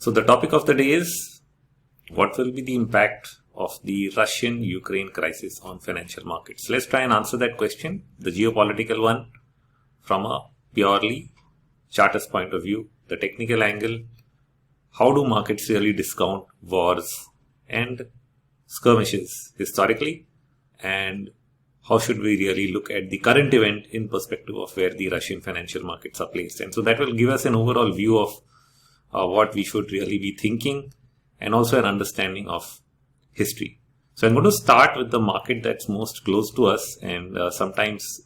So the topic of the day is, what will be the impact of the Russian-Ukraine crisis on financial markets? Let's try and answer that question, the geopolitical one, from a purely chartist point of view, the technical angle. How do markets really discount wars and skirmishes historically? And how should we really look at the current event in perspective of where the Russian financial markets are placed? And so that will give us an overall view of what we should really be thinking, and also an understanding of history. So I'm going to start with the market that's most close to us, and sometimes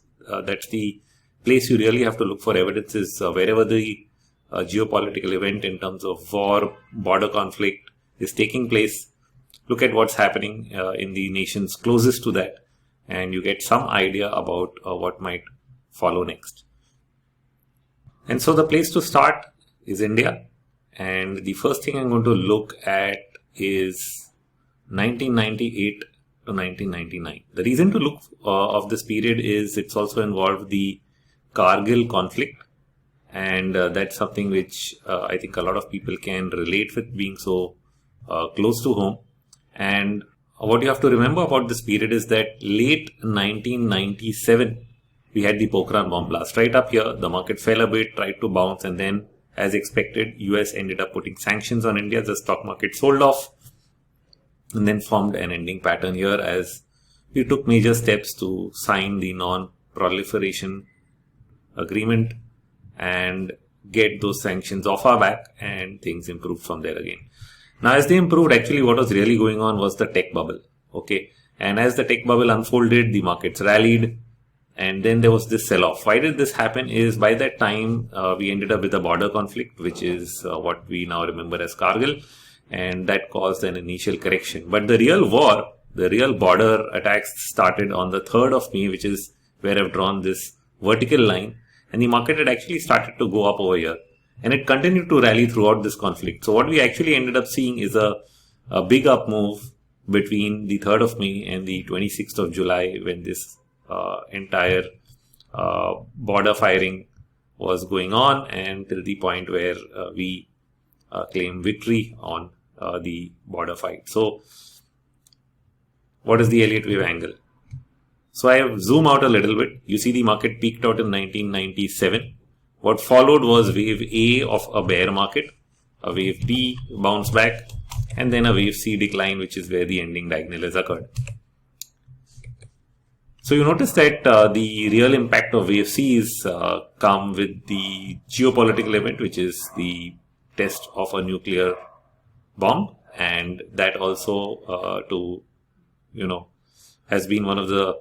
that's the place you really have to look for evidence is wherever the geopolitical event in terms of war, border conflict is taking place. Look at what's happening in the nations closest to that, and you get some idea about what might follow next. And so the place to start is India. And the first thing I'm going to look at is 1998 to 1999. The reason to look of this period is it's also involved the Kargil conflict. And that's something which I think a lot of people can relate with, being so close to home. And what you have to remember about this period is that late 1997, we had the Pokhran bomb blast. Right up here, the market fell a bit, tried to bounce, and then as expected, US ended up putting sanctions on India. The stock market sold off and then formed an ending pattern here as we took major steps to sign the non-proliferation agreement and get those sanctions off our back, and things improved from there again. Now, as they improved, actually what was really going on was the tech bubble. Okay. And as the tech bubble unfolded, the markets rallied. And then there was this sell-off. Why did this happen? Is by that time, we ended up with a border conflict, which is what we now remember as Kargil. And that caused an initial correction. But the real war, the real border attacks started on the 3rd of May, which is where I've drawn this vertical line. And the market had actually started to go up over here. And it continued to rally throughout this conflict. So what we actually ended up seeing is a big up move between the 3rd of May and the 26th of July, when this entire border firing was going on, and till the point where we claim victory on the border fight. So what is the Elliott wave angle? So I have zoomed out a little bit. You see the market peaked out in 1997. What followed was wave A of a bear market, a wave B bounce back, and then a wave C decline, which is where the ending diagonal has occurred. So you notice that the real impact of wave C is come with the geopolitical event, which is the test of a nuclear bomb, and that also has been one of the,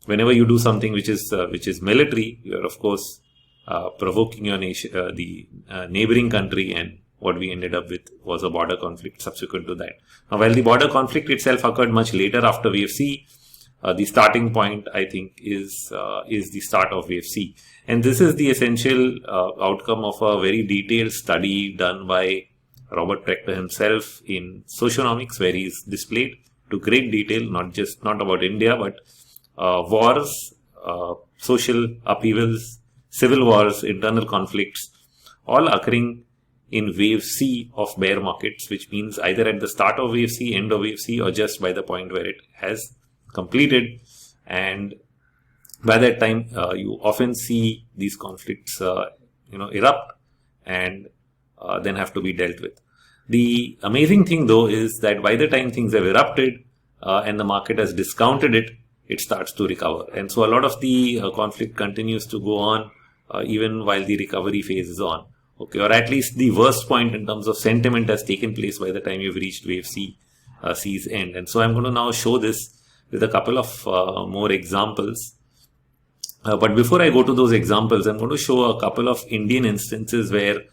whenever you do something which is military, you are of course provoking your nation, the neighboring country, and what we ended up with was a border conflict subsequent to that. Now, while the border conflict itself occurred much later after wave C, the starting point, I think, is the start of wave C. And this is the essential outcome of a very detailed study done by Robert Prechter himself in Socionomics, where he's displayed to great detail, not about India, but wars, social upheavals, civil wars, internal conflicts, all occurring in wave C of bear markets, which means either at the start of wave C, end of wave C, or just by the point where it has completed. And by that time, you often see these conflicts erupt and then have to be dealt with. The amazing thing though is that by the time things have erupted and the market has discounted it, it starts to recover. And so a lot of the conflict continues to go on even while the recovery phase is on. Okay, or at least the worst point in terms of sentiment has taken place by the time you've reached wave C's end. And so I'm going to now show this with a couple of more examples. But before I go to those examples, I'm going to show a couple of Indian instances where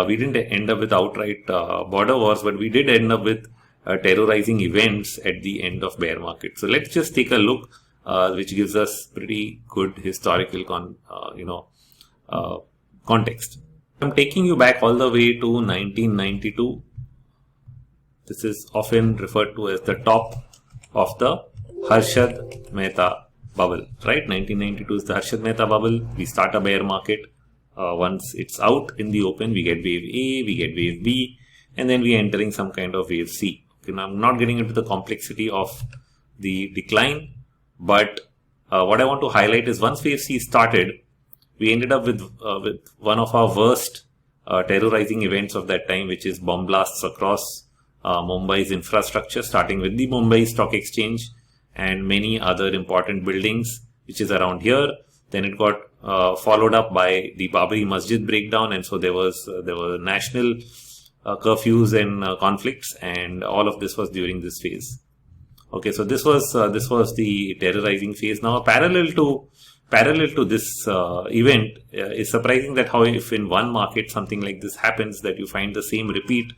we didn't end up with outright border wars, but we did end up with terrorizing events at the end of bear market. So let's just take a look, which gives us pretty good historical context. I'm taking you back all the way to 1992. This is often referred to as the top of the Harshad Mehta bubble, right? 1992 is the Harshad Mehta bubble. We start a bear market. Once it's out in the open, we get wave A, we get wave B, and then we are entering some kind of wave C. Okay, now I'm not getting into the complexity of the decline, but what I want to highlight is once wave C started, we ended up with one of our worst terrorizing events of that time, which is bomb blasts across Mumbai's infrastructure, starting with the Mumbai Stock Exchange and many other important buildings, which is around here. Then it got followed up by the Babri Masjid breakdown, and so there were national curfews and conflicts, and all of this was during this phase. Okay, so this was the terrorizing phase. Now, parallel to this event, is surprising that how if in one market something like this happens, that you find the same repeat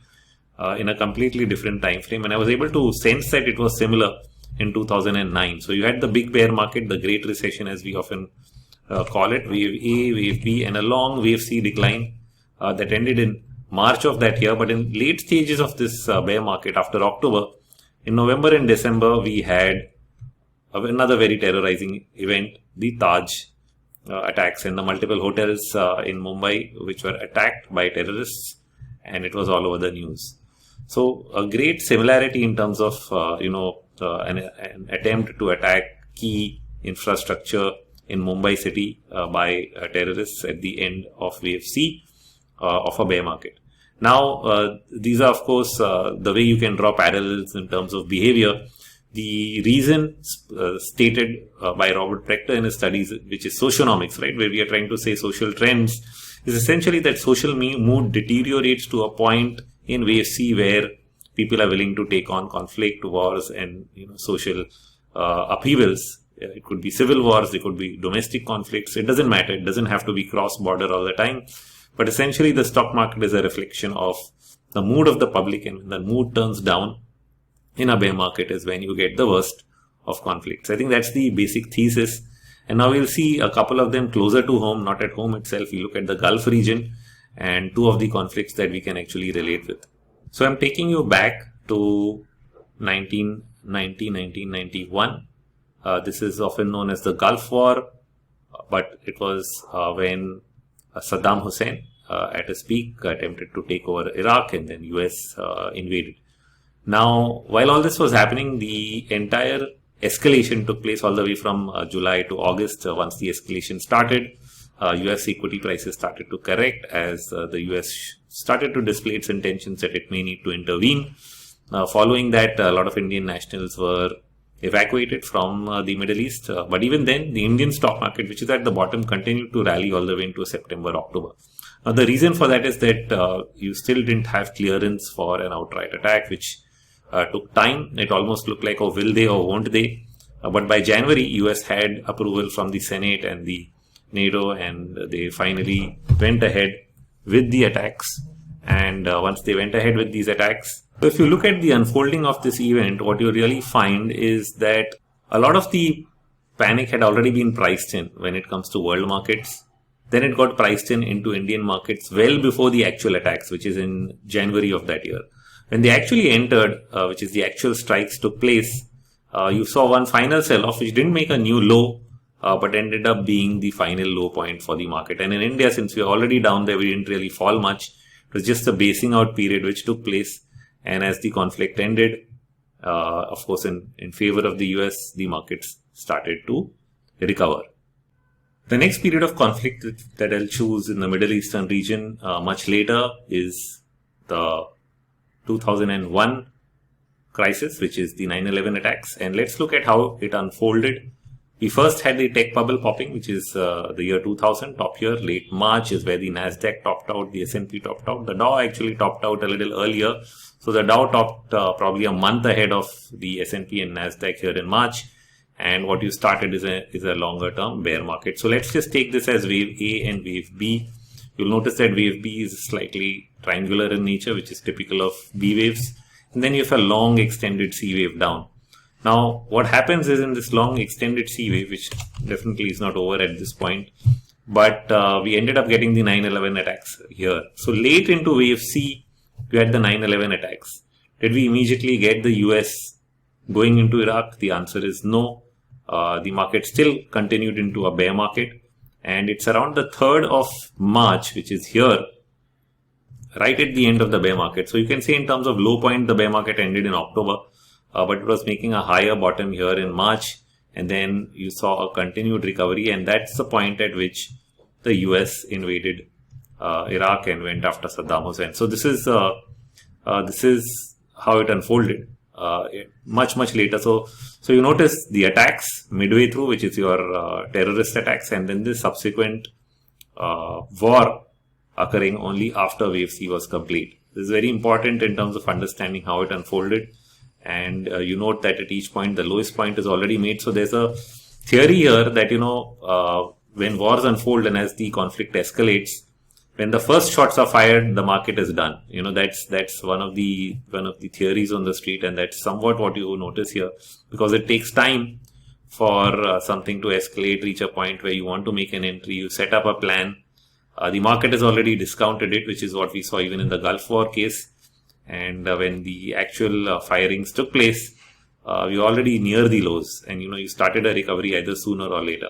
in a completely different time frame. And I was able to sense that it was similar in 2009. So you had the big bear market, the Great Recession, as we often call it, wave A, wave B, and a long wave C decline that ended in March of that year. But in late stages of this bear market, after October, in November and December, we had another very terrorizing event, the Taj attacks and the multiple hotels in Mumbai, which were attacked by terrorists, and it was all over the news. So a great similarity in terms of an attempt to attack key infrastructure in Mumbai city by terrorists at the end of wave C of a bear market. Now, these are, of course, the way you can draw parallels in terms of behavior. The reason stated by Robert Prechter in his studies, which is socionomics, right, where we are trying to say social trends, is essentially that social mood deteriorates to a point in wave C where people are willing to take on conflict, wars, and social upheavals. It could be civil wars, it could be domestic conflicts. It doesn't matter. It doesn't have to be cross-border all the time. But essentially, the stock market is a reflection of the mood of the public, and when the mood turns down in a bear market is when you get the worst of conflicts. I think that's the basic thesis. And now we'll see a couple of them closer to home, not at home itself. We look at the Gulf region and two of the conflicts that we can actually relate with. So I'm taking you back to 1990, 1991. This is often known as the Gulf War, but it was when Saddam Hussein at his peak attempted to take over Iraq, and then US invaded. Now, while all this was happening, the entire escalation took place all the way from July to August. Once the escalation started, US equity prices started to correct as the US started to display its intentions that it may need to intervene. Following that, a lot of Indian nationals were evacuated from the Middle East. But even then, the Indian stock market, which is at the bottom, continued to rally all the way into September, October. Now, the reason for that is that you still didn't have clearance for an outright attack, which took time. It almost looked like, oh, will they or won't they? But by January, US had approval from the Senate and the NATO, and they finally went ahead with the attacks. And once they went ahead with these attacks, so if you look at the unfolding of this event, what you really find is that a lot of the panic had already been priced in when it comes to world markets. Then it got priced into Indian markets well before the actual attacks, which is in January of that year. When they actually entered, which is the actual strikes took place, you saw one final sell-off which didn't make a new low, but ended up being the final low point for the market. And in India, since we are already down there, we didn't really fall much. It was just a basing out period which took place. And as the conflict ended, of course, in favor of the US, the markets started to recover. The next period of conflict that I'll choose in the Middle Eastern region much later is the 2001 crisis, which is the 9/11 attacks. And let's look at how it unfolded. We first had the tech bubble popping, which is the year 2000, top year. Late March is where the Nasdaq topped out, the S&P topped out. The Dow actually topped out a little earlier. So the Dow topped probably a month ahead of the S&P and Nasdaq here in March. And what you started is a longer term bear market. So let's just take this as wave A and wave B. You'll notice that wave B is slightly triangular in nature, which is typical of B waves. And then you have a long extended C wave down. Now, what happens is in this long extended C wave, which definitely is not over at this point, but we ended up getting the 9/11 attacks here. So late into wave C, you had the 9/11 attacks. Did we immediately get the US going into Iraq? The answer is no. The market still continued into a bear market. And it's around the 3rd of March, which is here, right at the end of the bear market. So you can say in terms of low point, the bear market ended in October, but it was making a higher bottom here in March, and then you saw a continued recovery, and that's the point at which the US invaded Iraq and went after Saddam Hussein. So this is how it unfolded much later. So you notice the attacks midway through, which is your terrorist attacks, and then the subsequent war occurring only after wave C was complete. This is very important in terms of understanding how it unfolded. And you note that at each point, the lowest point is already made. So there's a theory here that, when wars unfold and as the conflict escalates, when the first shots are fired, the market is done. That's one of the theories on the street, and that's somewhat what you notice here, because it takes time for something to escalate, reach a point where you want to make an entry, you set up a plan. The market has already discounted it, which is what we saw even in the Gulf War case. And when the actual firings took place, we were already near the lows, and you started a recovery either sooner or later.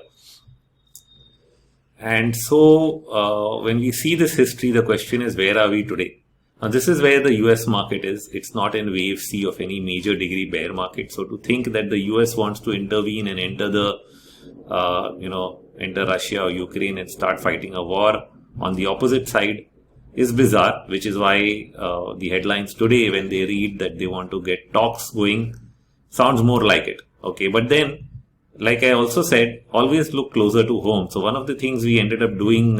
And so when we see this history, the question is, where are we today? Now, this is where the US market is. It's not in wave C of any major degree bear market. So to think that the US wants to intervene and enter enter Russia or Ukraine and start fighting a war on the opposite side is bizarre, which is why the headlines today, when they read that they want to get talks going, sounds more like it. Okay, but then, like I also said, always look closer to home. So one of the things we ended up doing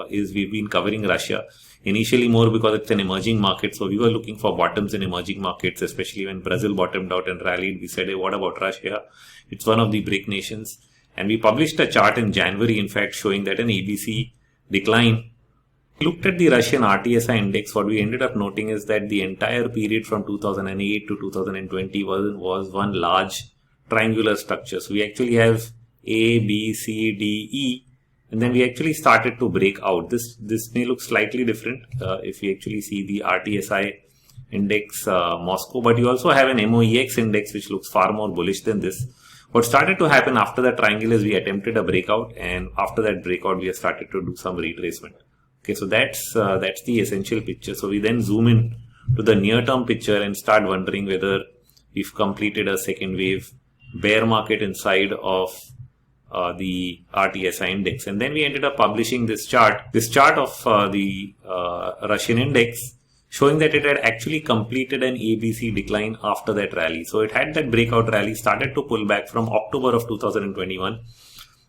is we've been covering Russia initially more because it's an emerging market. So we were looking for bottoms in emerging markets, especially when Brazil bottomed out and rallied. We said, hey, what about Russia? It's one of the BRIC nations. And we published a chart in January, in fact, showing that an ABC decline. We looked at the Russian RTSI index. What we ended up noting is that the entire period from 2008 to 2020 was one large triangular structure. So we actually have A, B, C, D, E, and then we actually started to break out. This may look slightly different if we actually see the RTSI index Moscow, but you also have an MOEX index which looks far more bullish than this. What started to happen after the triangle is we attempted a breakout, and after that breakout we have started to do some retracement. Okay, so that's the essential picture. So we then zoom in to the near-term picture and start wondering whether we've completed a second wave bear market inside of the RTSI index. And then we ended up publishing this chart of the Russian index, showing that it had actually completed an ABC decline after that rally. So it had that breakout rally, started to pull back from October of 2021.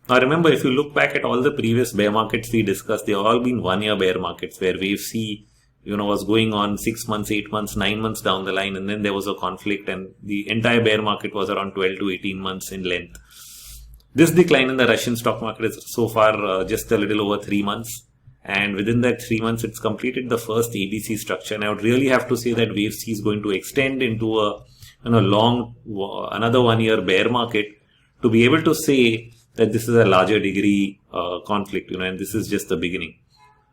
Now remember, if you look back at all the previous bear markets we discussed, they have all been 1 year bear markets where wave C was going on 6 months, 8 months, 9 months down the line, and then there was a conflict, and the entire bear market was around 12 to 18 months in length. This decline in the Russian stock market is so far just a little over 3 months, and within that 3 months it's completed the first ABC structure. And I would really have to say that wave C is going to extend into a another 1 year bear market to be able to say that this is a larger degree conflict, and this is just the beginning.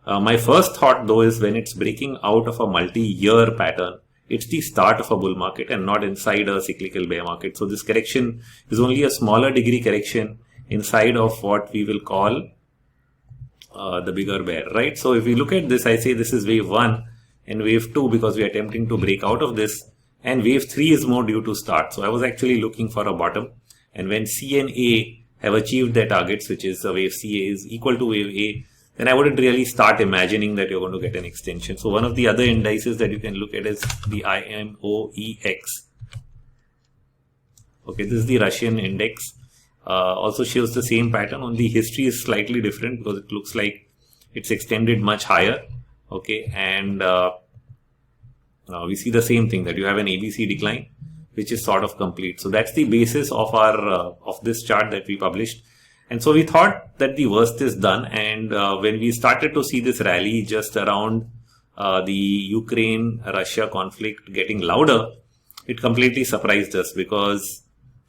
My first thought though is when it's breaking out of a multi-year pattern, it's the start of a bull market and not inside a cyclical bear market. So this correction is only a smaller degree correction inside of what we will call the bigger bear, right? So if we look at this, I say this is wave 1 and wave 2 because we are attempting to break out of this, and wave 3 is more due to start. So I was actually looking for a bottom, and when C and A have achieved their targets, which is wave CA is equal to wave A, then I wouldn't really start imagining that you're going to get an extension. So one of the other indices that you can look at is the IMOEX. Okay, this is the Russian index. Also shows the same pattern, only history is slightly different because it looks like it's extended much higher. Okay, and we see the same thing, that you have an ABC decline, which is sort of complete. So that's the basis of our of this chart that we published. And so we thought that the worst is done. And when we started to see this rally just around the Ukraine-Russia conflict getting louder, it completely surprised us because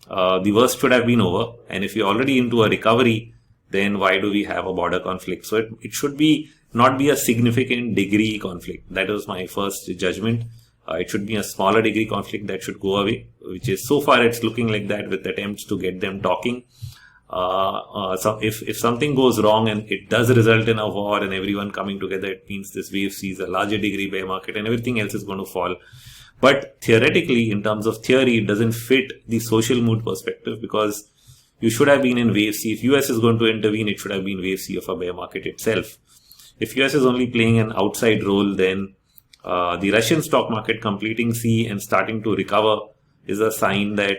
the worst should have been over. And if you're already into a recovery, then why do we have a border conflict? So it should be not be a significant degree conflict. That was my first judgment. It should be a smaller degree conflict that should go away, which is so far it's looking like that with attempts to get them talking. So if something goes wrong and it does result in a war and everyone coming together, it means this wave sees a larger degree bear market and everything else is going to fall. But theoretically, in terms of theory, it doesn't fit the social mood perspective, because you should have been in wave C. If US is going to intervene, it should have been wave C of a bear market itself. If US is only playing an outside role, then the Russian stock market completing C and starting to recover is a sign that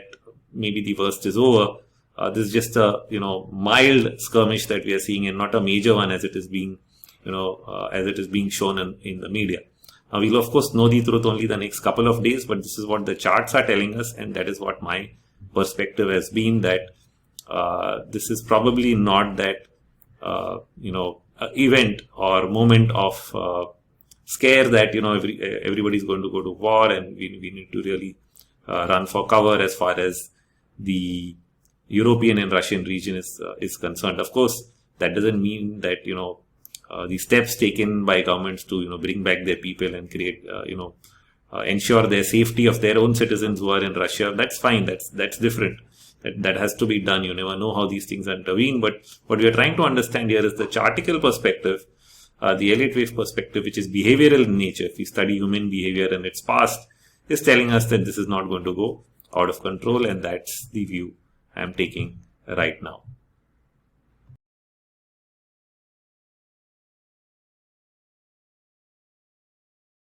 maybe the worst is over. This is just a mild skirmish that we are seeing, and not a major one as it is being shown in the media. We'll of course know the truth only the next couple of days, but this is what the charts are telling us, and that is what my perspective has been, that this is probably not that event or moment of scare that everybody's going to go to war and we need to really run for cover as far as the European and Russian region is concerned. Of course, that doesn't mean that the steps taken by governments to bring back their people and create ensure their safety of their own citizens who are in Russia, that's fine. That's different. That has to be done. You never know how these things intervene. But what we are trying to understand here is the chartical perspective, the Elliott wave perspective, which is behavioral in nature. If we study human behavior and its past, is telling us that this is not going to go out of control, and that's the view I'm taking right now.